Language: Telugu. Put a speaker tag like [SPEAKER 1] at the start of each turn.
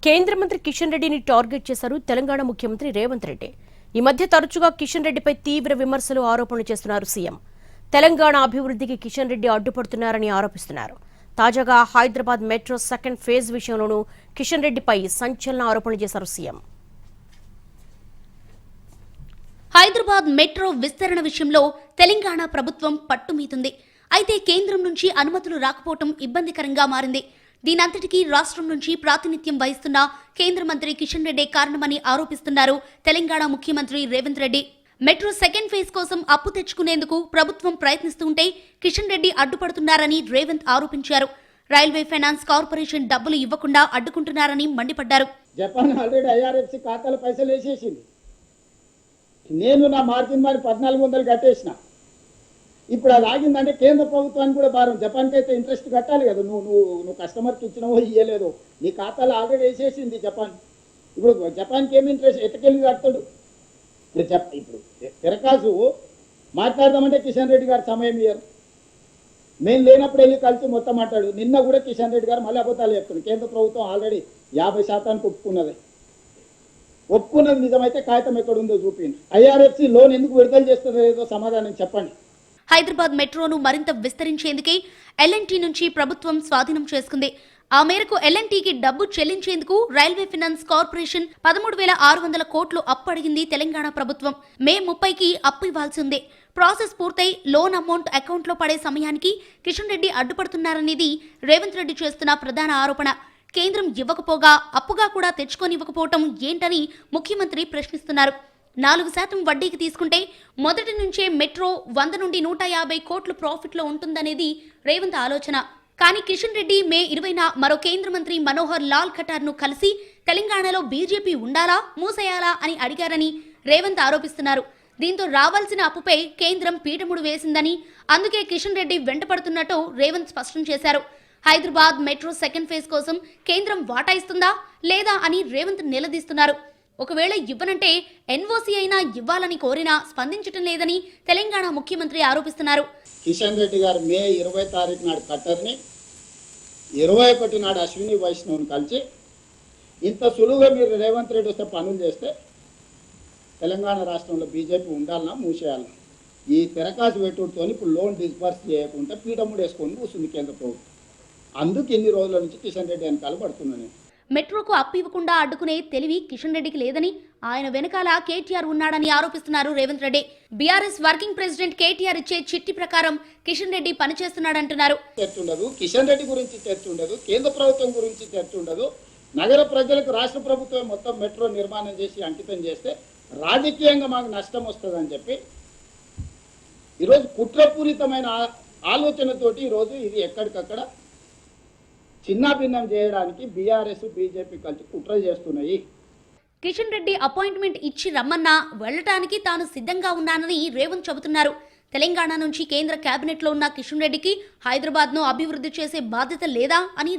[SPEAKER 1] కేంద్ర మంత్రి కిషన్ రెడ్డిని టార్గెట్ చేశారు తెలంగాణ ముఖ్యమంత్రి రేవంత్ రెడ్డి. ఈ మధ్య తరచుగా కిషన్ రెడ్డిపై తీవ్ర విమర్శలు, ఆరోపణలు చేస్తున్నారు సీఎం. తెలంగాణ అభివృద్ధికి కిషన్ రెడ్డి అడ్డుపడుతున్నారని ఆరోపిస్తున్నారు. తాజాగా హైదరాబాద్ మెట్రో సెకండ్ ఫేజ్ విషయంలోనూ కిషన్ రెడ్డిపై సంచలన ఆరోపణలు చేశారు సీఎం.
[SPEAKER 2] హైదరాబాద్ మెట్రో విస్తరణ విషయంలో తెలంగాణ ప్రభుత్వం పట్టుమీదుంది. అయితే కేంద్రం నుంచి అనుమతులు రాకపోవటం ఇబ్బందికరంగా మారింది. దీనంతటికీ రాష్ట్రం నుంచి ప్రాతినిధ్యం వహిస్తున్న కేంద్ర మంత్రి కిషన్ రెడ్డి కారణమని ఆరోపిస్తున్నారు తెలంగాణ ముఖ్యమంత్రి Revanth Reddy. Metro second phase కోసం అప్పు తెచ్చుకునేందుకు ప్రభుత్వం ప్రయత్నిస్తుంటే కిషన్ రెడ్డి అడ్డుపడుతున్నారని రేవంత్ ఆరోపించారు. రైల్వే ఫైనాన్స్ కార్పొరేషన్ డబ్బులు ఇవ్వకుండా అడ్డుకుంటున్నారని మండిపడ్డారు.
[SPEAKER 3] జపాన్ ఆల్రెడీ ఐఆర్ఎఫ్సి ఖాతాలో పైసలు వేసేసింది. నేను నా మార్జిన్ మరి 1400 కట్టేసిన. ఇప్పుడు అది ఆగిందంటే కేంద్ర ప్రభుత్వానికి కూడా భారం. జపాన్కి అయితే ఇంట్రెస్ట్ కట్టాలి కదా. నువ్వు కస్టమర్కి ఇచ్చినవో ఇయ్యలేదో నీ ఖాతాలో ఆల్రెడీ వేసేసింది జపాన్. ఇప్పుడు జపాన్కి ఏమి ఇంట్రెస్ట్ ఎట్టకెళ్ళి కడతాడు? ఇప్పుడు తిరకాసు మాట్లాడదామంటే కిషన్ రెడ్డి గారు సమయం ఇయ్యరు. మేము లేనప్పుడు వెళ్ళి కలిసి మొత్తం మాట్లాడు. నిన్న కూడా కిషన్ రెడ్డి గారు మళ్ళీ అబద్ధాలు చెప్తాడు. కేంద్ర ప్రభుత్వం ఆల్రెడీ 50% ఒప్పుకున్నది నిజమైతే కాగితం ఎక్కడుందో చూపించండి. ఐఆర్ఎఫ్సి లోన్ ఎందుకు విడుదల చేస్తుందో లేదో సమాధానం చెప్పండి.
[SPEAKER 2] హైదరాబాద్ మెట్రోను మరింత విస్తరించేందుకే ఎల్ఎన్టీ నుంచి ప్రభుత్వం స్వాధీనం చేసుకుంది. ఆ మేరకు ఎల్ఎన్టీకి డబ్బు చెల్లించేందుకు రైల్వే ఫైనాన్స్ కార్పొరేషన్ 13,600 కోట్లు అప్పు అడిగింది తెలంగాణ ప్రభుత్వం. మే 30కి అప్పు ఇవ్వాల్సి ఉంది. ప్రాసెస్ పూర్తయి లోన్ అమౌంట్ అకౌంట్లో పడే సమయానికి కిషన్ రెడ్డి అడ్డుపడుతున్నారనేది రేవంత్ రెడ్డి చేస్తున్న ప్రధాన ఆరోపణ. కేంద్రం ఇవ్వకపోగా అప్పుగా కూడా తెచ్చుకొనివ్వకపోవటం ఏంటని ముఖ్యమంత్రి ప్రశ్నిస్తున్నారు. 4% వడ్డీకి తీసుకుంటే మొదటి నుంచే మెట్రో 100 నుండి 150 కోట్లు ప్రాఫిట్లో ఉంటుందనేది రేవంత్ ఆలోచన. కానీ కిషన్ రెడ్డి మే 20న మరో కేంద్ర మంత్రి మనోహర్ లాల్ ఖట్టార్ను కలిసి తెలంగాణలో బీజేపీ ఉండాలా మూసేయాలా అని అడిగారని రేవంత్ ఆరోపిస్తున్నారు. దీంతో రావాల్సిన అప్పుపై కేంద్రం పీఠముడు వేసిందని, అందుకే కిషన్ రెడ్డి వెంటపడుతున్నట్టు రేవంత్ స్పష్టం చేశారు. హైదరాబాద్ మెట్రో సెకండ్ ఫేజ్ కోసం కేంద్రం వాటా ఇస్తుందా లేదా అని రేవంత్ నిలదీస్తున్నారు. ఒకవేళ ఇవ్వనంటే ఎన్ఓసీ అయినా ఇవ్వాలని కోరినా స్పందించటం లేదని తెలంగాణ ముఖ్యమంత్రి ఆరోపిస్తున్నారు.
[SPEAKER 3] కిషన్ రెడ్డి గారు మే 20 తారీఖు నాడు కట్టర్ని, 21 నాడు అశ్విని వైష్ణవ్ని కలిసి ఇంత సులువుగా మీరు రేవంత్ రెడ్డి వస్తే పనులు చేస్తే తెలంగాణ రాష్ట్రంలో బీజేపీ ఉండాలన్నా మూసేయాలన్నా ఈ తిరకాసు పెట్టుతో ఇప్పుడు లోన్ డిస్బర్స్ చేయకుండా పీఠముడు వేసుకొని కూర్చుంది కేంద్ర ప్రభుత్వం. అందుకు ఇన్ని రోజుల నుంచి కిషన్ రెడ్డి వెనకాల పడుతున్నాను.
[SPEAKER 2] మెట్రోకు అప్పు ఇవ్వకుండా అడ్డుకునే తెలివి కిషన్ రెడ్డికి లేదని, ఆయన వెనకాల కేటీఆర్ ఉన్నాడని ఆరోపిస్తున్నారు Revanth Reddy. BRS working president KTR ఇచ్చే చిట్టి ప్రకారం కిషన్ రెడ్డి పనిచేస్తున్నాడంటున్నారు.
[SPEAKER 3] చర్చ ఉండదు, కిషన్ రెడ్డి గురించి చర్చ ఉండదు, కేంద్ర ప్రభుత్వం గురించి చర్చ ఉండదు. నగర ప్రజలకు రాష్ట్ర ప్రభుత్వం మొత్తం మెట్రో నిర్మాణం చేసి అంకితం చేస్తే రాజకీయంగా మాకు నష్టం వస్తుందని చెప్పి ఈరోజు కుట్రపూరితమైన ఆలోచనతోటి ఈరోజు ఇది ఎక్కడికక్కడ చిన్నాభిన్నం చేయడానికి బీఆర్ఎస్ బీజేపీ కలిసి కుట్ర చేస్తున్నాయి.
[SPEAKER 2] కిషన్ రెడ్డి అపాయింట్మెంట్ ఇచ్చి రమ్మన్నా వెళ్లటానికి తాను సిద్ధంగా ఉన్నానని రేవంత్ చెబుతున్నారు. తెలంగాణ నుంచి కేంద్ర కేబినెట్లో ఉన్న కిషన్ రెడ్డికి హైదరాబాద్ను అభివృద్ధి చేసే బాధ్యత లేదా అని